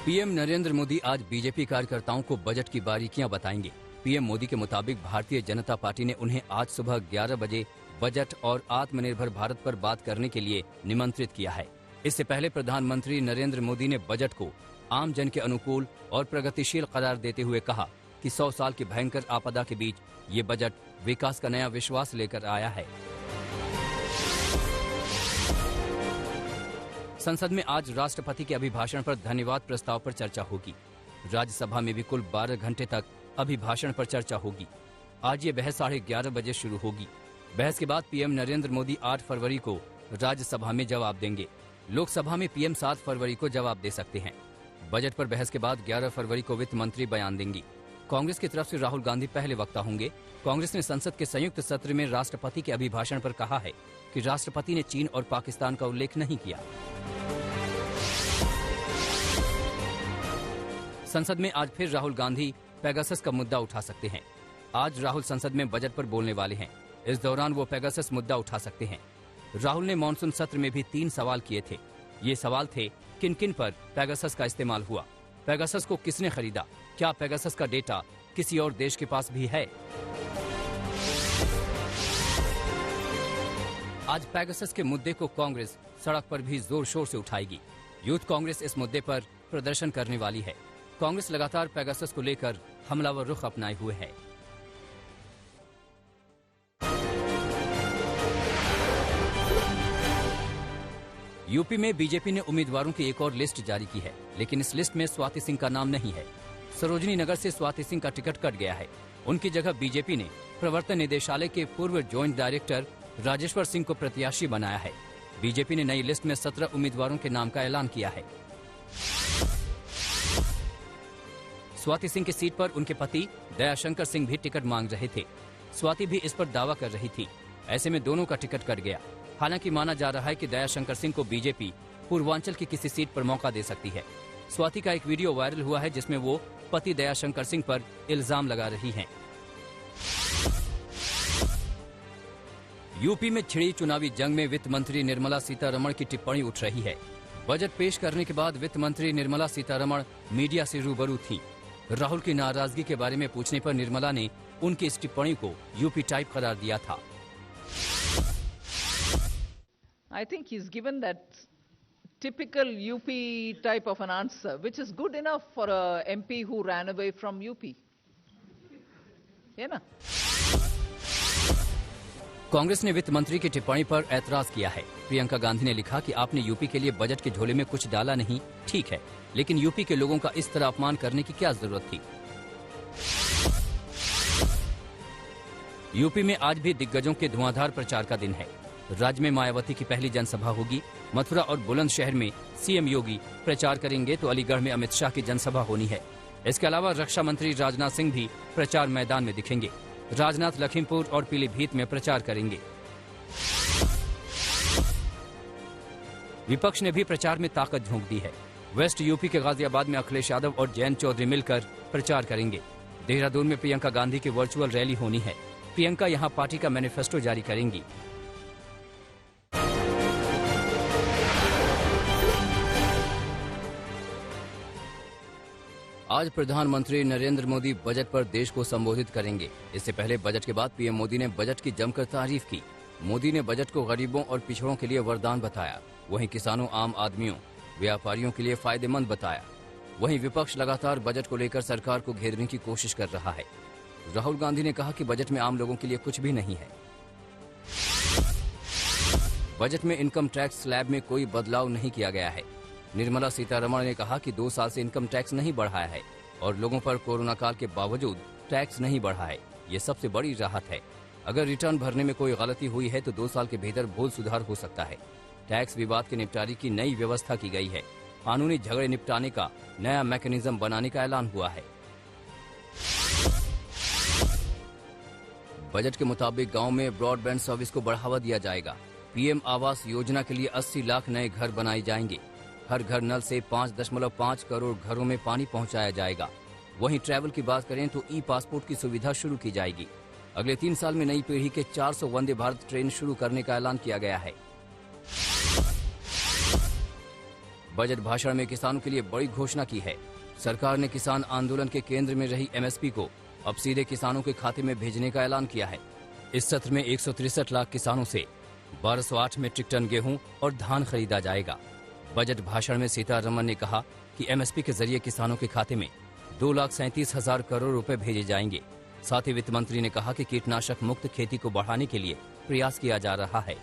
PM Narendra Modi आज BJP कार्यकर्ताओं को बजट की बारीकियां बताएंगे। पीएम मोदी के मुताबिक भारतीय जनता पार्टी ने उन्हें आज सुबह 11 बजे बजट और आत्मनिर्भर भारत पर बात करने के लिए निमंत्रित किया है। इससे पहले प्रधानमंत्री नरेंद्र मोदी ने बजट को आम जन के अनुकूल और प्रगतिशील करार देते हुए कहा कि 100 साल की भयंकर आपदा के बीच ये बजट विकास का नया विश्वास लेकर आया है। संसद में आज राष्ट्रपति के अभिभाषण पर धन्यवाद प्रस्ताव पर चर्चा होगी। राज्यसभा में भी कुल 12 घंटे तक अभिभाषण पर चर्चा होगी। आज ये बहस 11:30 बजे शुरू होगी। बहस के बाद पीएम नरेंद्र मोदी 8 फरवरी को राज्यसभा में जवाब देंगे। लोकसभा में पीएम 7 फरवरी को जवाब दे सकते हैं। बजट पर बहस के बाद 11 फरवरी को वित्त मंत्री बयान देंगी। कांग्रेस की तरफ से राहुल गांधी पहले वक्ता होंगे। कांग्रेस ने संसद के संयुक्त सत्र में राष्ट्रपति के अभिभाषण पर कहा है कि राष्ट्रपति ने चीन और पाकिस्तान का उल्लेख नहीं किया। संसद में आज फिर राहुल गांधी पेगासस का मुद्दा उठा सकते हैं। आज राहुल संसद में बजट पर बोलने वाले हैं। इस दौरान वो पेगासस मुद्दा उठा सकते हैं। राहुल ने मॉनसून सत्र में भी 3 सवाल किए थे। ये सवाल थे, किन किन पर पेगासस का इस्तेमाल हुआ, पेगासस को किसने खरीदा, क्या पेगासस का डेटा किसी और देश के पास भी है। आज पेगासस के मुद्दे को कांग्रेस सड़क पर भी जोर शोर से उठाएगी। यूथ कांग्रेस इस मुद्दे पर प्रदर्शन करने वाली है। कांग्रेस लगातार पेगासस को लेकर हमलावर रुख अपनाए हुए है। यूपी में बीजेपी ने उम्मीदवारों की एक और लिस्ट जारी की है, लेकिन इस लिस्ट में स्वाति सिंह का नाम नहीं है। सरोजनी नगर से स्वाति सिंह का टिकट कट गया है। उनकी जगह बीजेपी ने प्रवर्तन निदेशालय के पूर्व ज्वाइंट डायरेक्टर राजेश्वर सिंह को प्रत्याशी बनाया है। बीजेपी ने नई लिस्ट में 17 उम्मीदवारों के नाम का ऐलान किया है। स्वाति सिंह की सीट पर उनके पति दयाशंकर सिंह भी टिकट मांग रहे थे। स्वाति भी इस पर दावा कर रही थी। ऐसे में दोनों का टिकट कट गया। हालांकि माना जा रहा है कि दयाशंकर सिंह को बीजेपी पूर्वांचल की किसी सीट पर मौका दे सकती है। स्वाति का एक वीडियो वायरल हुआ है जिसमें वो पति दयाशंकर सिंह पर इल्जाम लगा रही हैं। यूपी में छिड़ी चुनावी जंग में वित्त मंत्री निर्मला सीतारमण की टिप्पणी उठ रही है। बजट पेश करने के बाद वित्त मंत्री निर्मला सीतारमण मीडिया से रूबरू थी। राहुल की नाराजगी के बारे में पूछने पर निर्मला ने उनकी इस टिप्पणी को यूपी टाइप करार दिया था। I think he's given that typical UP type of an answer, which is good enough for a MP who ran away from UP. है ना? कांग्रेस ने वित्त मंत्री की टिप्पणी पर ऐतराज किया है। प्रियंका गांधी ने लिखा कि आपने यूपी के लिए बजट के झोले में कुछ डाला नहीं, ठीक है, लेकिन यूपी के लोगों का इस तरह अपमान करने की क्या जरूरत थी। यूपी में आज भी दिग्गजों के धुआंधार प्रचार का दिन है। राज्य में मायावती की पहली जनसभा होगी। मथुरा और बुलंदशहर में सीएम योगी प्रचार करेंगे तो अलीगढ़ में अमित शाह की जनसभा होनी है। इसके अलावा रक्षा मंत्री राजनाथ सिंह भी प्रचार मैदान में दिखेंगे। राजनाथ लखीमपुर और पीलीभीत में प्रचार करेंगे। विपक्ष ने भी प्रचार में ताकत झोंक दी है। वेस्ट यूपी के गाजियाबाद में अखिलेश यादव और जयंत चौधरी मिलकर प्रचार करेंगे। देहरादून में प्रियंका गांधी की वर्चुअल रैली होनी है। प्रियंका यहां पार्टी का मैनिफेस्टो जारी करेंगी। आज प्रधानमंत्री नरेंद्र मोदी बजट पर देश को संबोधित करेंगे। इससे पहले बजट के बाद पीएम मोदी ने बजट की जमकर तारीफ की। मोदी ने बजट को गरीबों और पिछड़ों के लिए वरदान बताया। वहीं किसानों, आम आदमियों, व्यापारियों के लिए फायदेमंद बताया। वहीं विपक्ष लगातार बजट को लेकर सरकार को घेरने की कोशिश कर रहा है। राहुल गांधी ने कहा कि बजट में आम लोगों के लिए कुछ भी नहीं है। बजट में इनकम टैक्स स्लैब में कोई बदलाव नहीं किया गया है। निर्मला सीतारमण ने कहा कि 2 साल से इनकम टैक्स नहीं बढ़ाया है और लोगों पर कोरोना काल के बावजूद टैक्स नहीं बढ़ा है। ये सबसे बड़ी राहत है। अगर रिटर्न भरने में कोई गलती हुई है तो 2 साल के भीतर भूल सुधार हो सकता है। टैक्स विवाद के निपटारे की नई व्यवस्था की गई है। कानूनी झगड़े निपटाने का नया मैकेनिज्म बनाने का ऐलान हुआ है। बजट के मुताबिक गांव में ब्रॉडबैंड सर्विस को बढ़ावा दिया जाएगा। पीएम आवास योजना के लिए 80 लाख नए घर बनाए जाएंगे। हर घर नल से 5.5 करोड़ घरों में पानी पहुंचाया जाएगा। वहीं ट्रैवल की बात करें तो ई पासपोर्ट की सुविधा शुरू की जाएगी। अगले 3 साल में नई पीढ़ी के 400 वंदे भारत ट्रेन शुरू करने का ऐलान किया गया है। बजट भाषण में किसानों के लिए बड़ी घोषणा की है। सरकार ने किसान आंदोलन के केंद्र में रही एमएसपी को अब सीधे किसानों के खाते में भेजने का ऐलान किया है। इस सत्र में 163 लाख किसानों से 1208 मीट्रिक टन गेहूं और धान खरीदा जाएगा। बजट भाषण में सीतारमण ने कहा कि एमएसपी के जरिए किसानों के खाते में 2,37,000 करोड़ रुपए भेजे जाएंगे। साथ ही वित्त मंत्री ने कहा कि कीटनाशक मुक्त खेती को बढ़ाने के लिए प्रयास किया जा रहा है।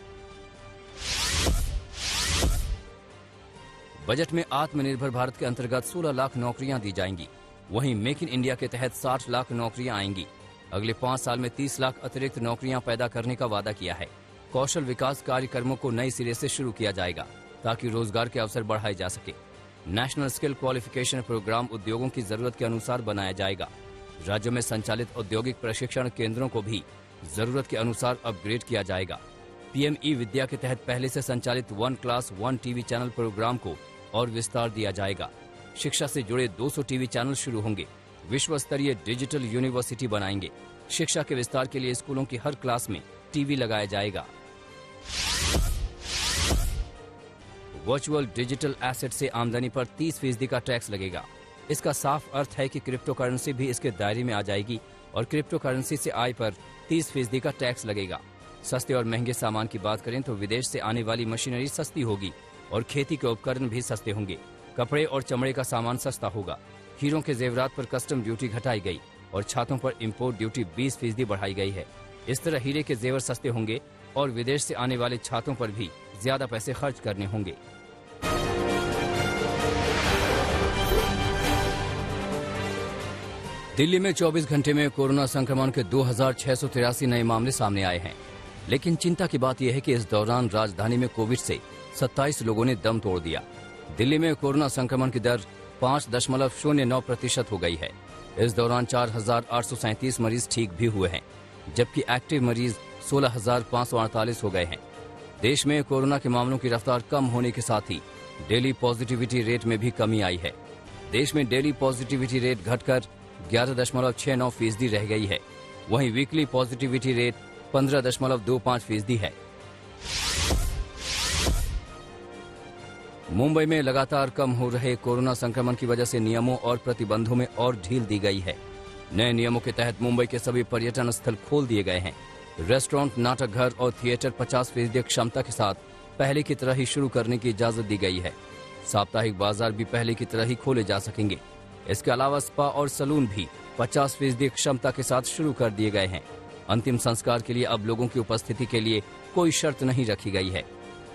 बजट में आत्मनिर्भर भारत के अंतर्गत 16 लाख नौकरियां दी जाएंगी। वहीं मेक इन इंडिया के तहत 60 लाख नौकरियां आएंगी। अगले 5 साल में 30 लाख अतिरिक्त नौकरियां पैदा करने का वादा किया है। कौशल विकास कार्यक्रमों को नए सिरे से शुरू किया जाएगा ताकि रोजगार के अवसर बढ़ाए जा सके। नेशनल स्किल क्वालिफिकेशन प्रोग्राम उद्योगों की जरूरत के अनुसार बनाया जाएगा। राज्यों में संचालित औद्योगिक प्रशिक्षण केंद्रों को भी जरूरत के अनुसार अपग्रेड किया जाएगा। पीएम ई विद्या के तहत पहले से संचालित 1 क्लास 1 टीवी चैनल प्रोग्राम को और विस्तार दिया जाएगा। शिक्षा से जुड़े 200 टीवी चैनल शुरू होंगे। विश्व स्तरीय डिजिटल यूनिवर्सिटी बनाएंगे। शिक्षा के विस्तार के लिए स्कूलों की हर क्लास में टीवी लगाया जाएगा। वर्चुअल डिजिटल एसेट से आमदनी पर 30% का टैक्स लगेगा। इसका साफ अर्थ है कि क्रिप्टो करेंसी भी इसके दायरे में आ जाएगी और क्रिप्टो करेंसी से आय पर 30% का टैक्स लगेगा। सस्ते और महंगे सामान की बात करें तो विदेश से आने वाली मशीनरी सस्ती होगी और खेती के उपकरण भी सस्ते होंगे। कपड़े और चमड़े का सामान सस्ता होगा। हीरों के जेवरात पर कस्टम ड्यूटी घटाई गई और छातों पर इम्पोर्ट ड्यूटी 20% बढ़ाई गई है। इस तरह हीरे के जेवर सस्ते होंगे और विदेश से आने वाले छातों पर भी ज्यादा पैसे खर्च करने होंगे। दिल्ली में 24 घंटे में कोरोना संक्रमण के 2,683 नए मामले सामने आए हैं। लेकिन चिंता की बात यह है कि इस दौरान राजधानी में कोविड से 27 लोगों ने दम तोड़ दिया। दिल्ली में कोरोना संक्रमण की दर 5.09% हो गई है। इस दौरान 4,837 मरीज ठीक भी हुए हैं, जबकि एक्टिव मरीज 16,548 हो गए हैं। देश में कोरोना के मामलों की रफ्तार कम होने के साथ ही डेली पॉजिटिविटी रेट में भी कमी आई है। देश में डेली पॉजिटिविटी रेट घटकर 11.69% रह गई है। वहीं वीकली पॉजिटिविटी रेट 15.25% है। मुंबई में लगातार कम हो रहे कोरोना संक्रमण की वजह से नियमों और प्रतिबंधों में और ढील दी गई है। नए नियमों के तहत मुंबई के सभी पर्यटन स्थल खोल दिए गए हैं। रेस्टोरेंट, नाटक घर और थिएटर 50% क्षमता के साथ पहले की तरह ही शुरू करने की इजाजत दी गई है। साप्ताहिक बाजार भी पहले की तरह ही खोले जा सकेंगे। इसके अलावा स्पा और सलून भी 50% क्षमता के साथ शुरू कर दिए गए हैं। अंतिम संस्कार के लिए अब लोगों की उपस्थिति के लिए कोई शर्त नहीं रखी गई है।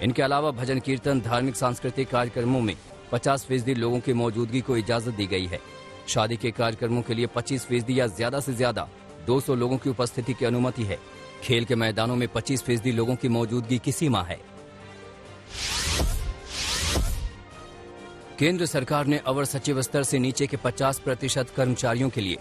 इनके अलावा भजन कीर्तन, धार्मिक सांस्कृतिक कार्यक्रमों में 50% लोगों की मौजूदगी को इजाजत दी गई है। शादी के कार्यक्रमों के लिए 25% या ज्यादा से ज्यादा 200 लोगों की उपस्थिति की अनुमति है। खेल के मैदानों में 25% लोगों की मौजूदगी की सीमा है। केंद्र सरकार ने अवर सचिव स्तर से नीचे के 50% कर्मचारियों के लिए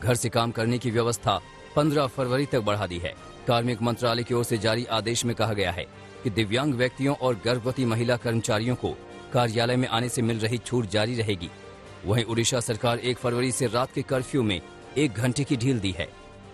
घर से काम करने की व्यवस्था 15 फरवरी तक बढ़ा दी है। कार्मिक मंत्रालय की ओर से जारी आदेश में कहा गया है कि दिव्यांग व्यक्तियों और गर्भवती महिला कर्मचारियों को कार्यालय में आने से मिल रही छूट जारी रहेगी। वहीं उड़ीसा सरकार 1 फरवरी से रात के कर्फ्यू में 1 घंटे की ढील दी है।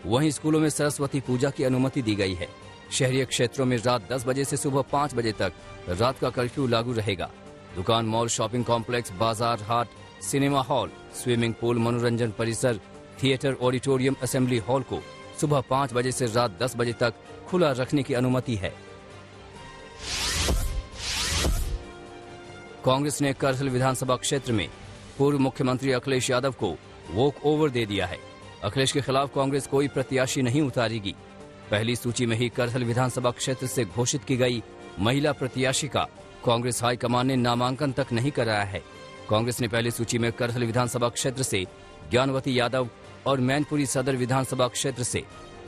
वहीं स्कूलों में सरस्वती पूजा की अनुमति दी गई है। शहरी क्षेत्रों में रात 10 बजे से सुबह 5 बजे तक रात का कर्फ्यू लागू रहेगा। दुकान, मॉल, शॉपिंग कॉम्प्लेक्स, बाजार, हाट, सिनेमा हॉल, स्विमिंग पूल, मनोरंजन परिसर, थिएटर, ऑडिटोरियम, असेंबली हॉल को सुबह 5 बजे से रात 10 बजे तक खुला रखने की अनुमति है। कांग्रेस ने करहल विधानसभा क्षेत्र में पूर्व मुख्यमंत्री अखिलेश यादव को वॉक ओवर दे दिया है। अखिलेश के खिलाफ कांग्रेस कोई प्रत्याशी नहीं उतारेगी। पहली सूची में ही करहल विधानसभा क्षेत्र से घोषित की गई महिला प्रत्याशी का कांग्रेस हाईकमान ने नामांकन तक नहीं कराया है। कांग्रेस ने पहली सूची में करहल विधानसभा क्षेत्र से ज्ञानवती यादव और मैनपुरी सदर विधानसभा क्षेत्र से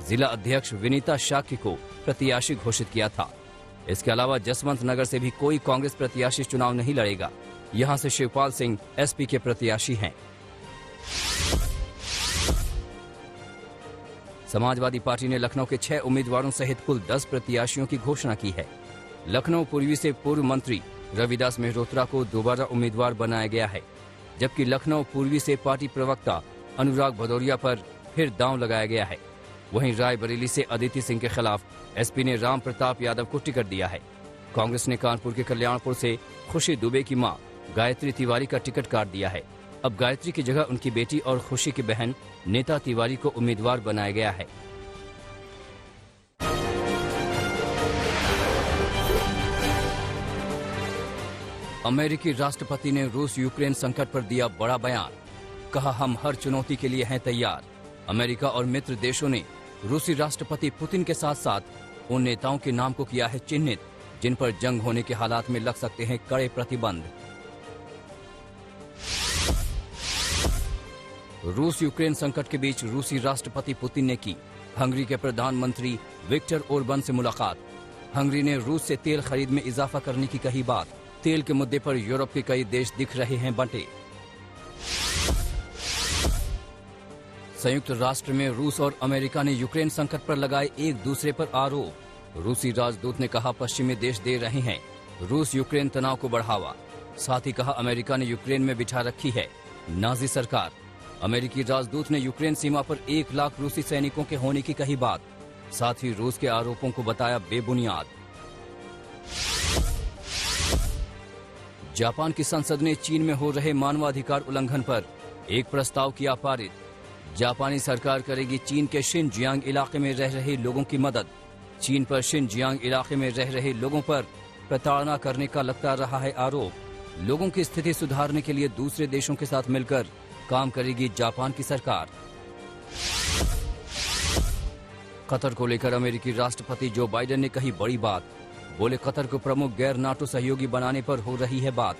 जिला अध्यक्ष विनीता शाक्य को प्रत्याशी घोषित किया था। इसके अलावा जसवंत नगर से भी कोई कांग्रेस प्रत्याशी चुनाव नहीं लड़ेगा। यहां से शिवपाल सिंह एसपी के प्रत्याशी हैं। समाजवादी पार्टी ने लखनऊ के 6 उम्मीदवारों सहित कुल 10 प्रत्याशियों की घोषणा की है। लखनऊ पूर्वी से पूर्व मंत्री रविदास मेहरोत्रा को दोबारा उम्मीदवार बनाया गया है, जबकि लखनऊ पूर्वी से पार्टी प्रवक्ता अनुराग भदौरिया पर फिर दांव लगाया गया है। वहीं रायबरेली से अदिति सिंह के खिलाफ एसपी ने राम प्रताप यादव को टिकट दिया है। कांग्रेस ने कानपुर के कल्याणपुर से खुशी दुबे की मां गायत्री तिवारी का टिकट काट दिया है। अब गायत्री की जगह उनकी बेटी और खुशी की बहन नीता तिवारी को उम्मीदवार बनाया गया है। अमेरिकी राष्ट्रपति ने रूस यूक्रेन संकट पर दिया बड़ा बयान। कहा, हम हर चुनौती के लिए हैं तैयार। अमेरिका और मित्र देशों ने रूसी राष्ट्रपति पुतिन के साथ साथ उन नेताओं के नाम को किया है चिन्हित जिन पर जंग होने के हालात में लग सकते हैं कड़े प्रतिबंध। रूस यूक्रेन संकट के बीच रूसी राष्ट्रपति पुतिन ने की हंगरी के प्रधानमंत्री विक्टर ओरबन से मुलाकात। हंगरी ने रूस से तेल खरीद में इजाफा करने की कही बात। तेल के मुद्दे पर यूरोप के कई देश दिख रहे हैं बंटे। संयुक्त राष्ट्र में रूस और अमेरिका ने यूक्रेन संकट पर लगाए एक दूसरे पर आरोप। रूसी राजदूत ने कहा, पश्चिमी देश दे रहे हैं रूस यूक्रेन तनाव को बढ़ावा। साथ ही कहा, अमेरिका ने यूक्रेन में बिठा रखी है नाजी सरकार। अमेरिकी राजदूत ने यूक्रेन सीमा पर 1 लाख रूसी सैनिकों के होने की कही बात। साथ ही रूस के आरोपों को बताया बेबुनियाद। जापान की संसद ने चीन में हो रहे मानवाधिकार उल्लंघन पर एक प्रस्ताव किया पारित। जापानी सरकार करेगी चीन के शिनजियांग इलाके में रह रहे लोगों की मदद। चीन पर शिनजियांग इलाके में रह रहे लोगों पर प्रताड़ना करने का लगता रहा है आरोप। लोगों की स्थिति सुधारने के लिए दूसरे देशों के साथ मिलकर काम करेगी जापान की सरकार। कतर को लेकर अमेरिकी राष्ट्रपति जो बाइडेन ने कही बड़ी बात। बोले, कतर को प्रमुख गैर नाटो सहयोगी बनाने पर हो रही है बात।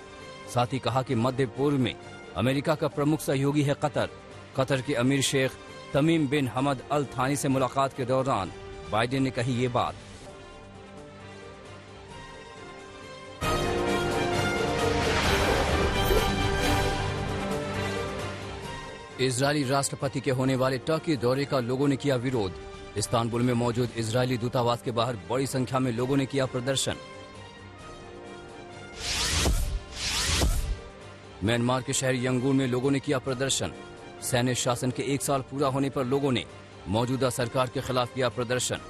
साथ ही कहा कि मध्य पूर्व में अमेरिका का प्रमुख सहयोगी है कतर। कतर के अमीर शेख तमीम बिन हमद अल थानी से मुलाकात के दौरान बाइडेन ने कही ये बात। इजरायली राष्ट्रपति के होने वाले टर्की दौरे का लोगों ने किया विरोध। इस्तांबुल में मौजूद इजरायली दूतावास के बाहर बड़ी संख्या में लोगों ने किया प्रदर्शन। म्यांमार के शहर यंगून में लोगों ने किया प्रदर्शन। सैन्य शासन के 1 साल पूरा होने पर लोगों ने मौजूदा सरकार के खिलाफ किया प्रदर्शन।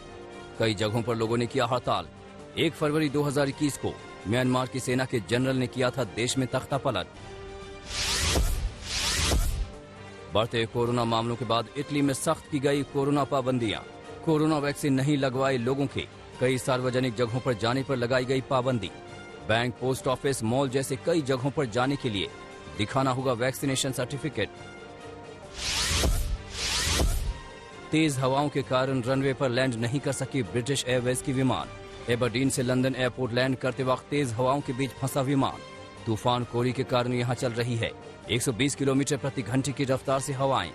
कई जगहों पर लोगों ने किया हड़ताल। 1 फरवरी 2021 को म्यांमार की सेना के जनरल ने किया था देश में तख्ता पलट। बढ़ते कोरोना मामलों के बाद इटली में सख्त की गई कोरोना पाबंदियां। कोरोना वैक्सीन नहीं लगवाए लोगों के कई सार्वजनिक जगहों पर जाने पर लगाई गई पाबंदी। बैंक, पोस्ट ऑफिस, मॉल जैसे कई जगहों पर जाने के लिए दिखाना होगा वैक्सीनेशन सर्टिफिकेट। तेज हवाओं के कारण रनवे पर लैंड नहीं कर सकी ब्रिटिश एयरवेज की विमान। एबरडीन से लंदन एयरपोर्ट लैंड करते वक्त तेज हवाओं के बीच फंसा विमान। तूफान कोरी के कारण यहां चल रही है 120 किलोमीटर प्रति घंटे की रफ्तार से हवाएं।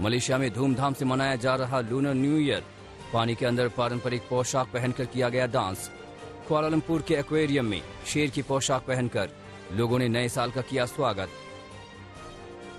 मलेशिया में धूमधाम से मनाया जा रहा लूनर न्यू ईयर। पानी के अंदर पारंपरिक पोशाक पहनकर किया गया डांस। कुआलालंपुर के एक्वेरियम में शेर की पोशाक पहनकर लोगों ने नए साल का किया स्वागत।